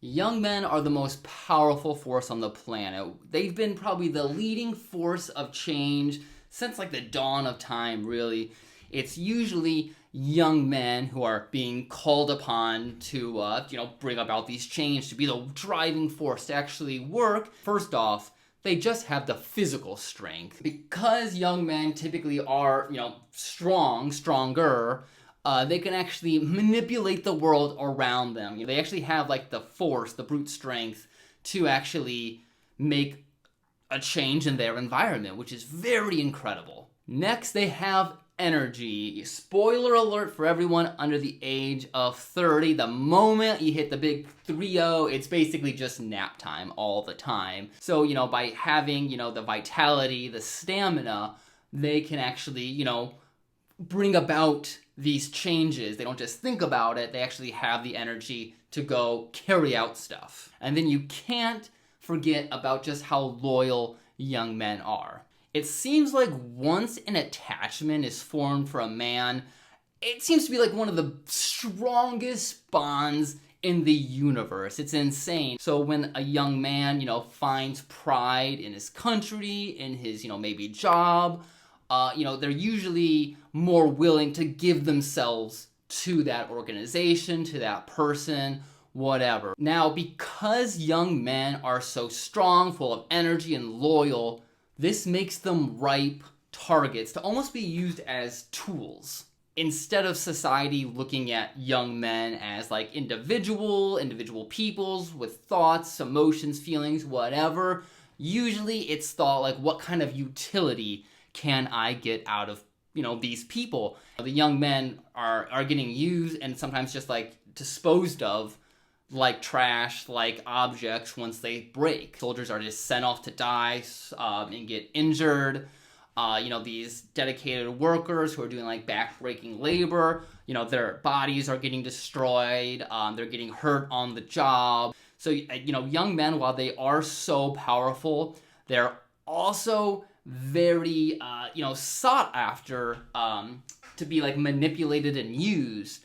Young men are the most powerful force on the planet. They've been probably the leading force of change since like the dawn of time, really. It's usually young men who are being called upon to, bring about these change, to be the driving force, to actually work. First off, they just have the physical strength. Because young men typically are, stronger, they can actually manipulate the world around them. They actually have like the force, the brute strength to actually make a change in their environment, which is very incredible. Next, they have energy. Spoiler alert for everyone under the age of 30. The moment you hit the big 3-0, it's basically just nap time all the time. So, by having, the vitality, the stamina, they can actually, bring about these changes. They don't just think about it, they actually have the energy to go carry out stuff. And then you can't forget about just how loyal young men are. It seems like once an attachment is formed for a man, it seems to be like one of the strongest bonds in the universe. It's insane. So when a young man, finds pride in his country, in his, maybe job, they're usually more willing to give themselves to that organization, to that person, whatever. Now, because young men are so strong, full of energy, and loyal, this makes them ripe targets to almost be used as tools. Instead of society looking at young men as like individual peoples with thoughts, emotions, feelings, whatever, usually it's thought like, what kind of utility can I get out of these people? The young men are getting used and sometimes just like disposed of like trash, like objects once they break. Soldiers are just sent off to die and get injured. These dedicated workers who are doing like back-breaking labor, their bodies are getting destroyed. They're getting hurt on the job. So, young men, while they are so powerful, they're also very, sought after to be like manipulated and used.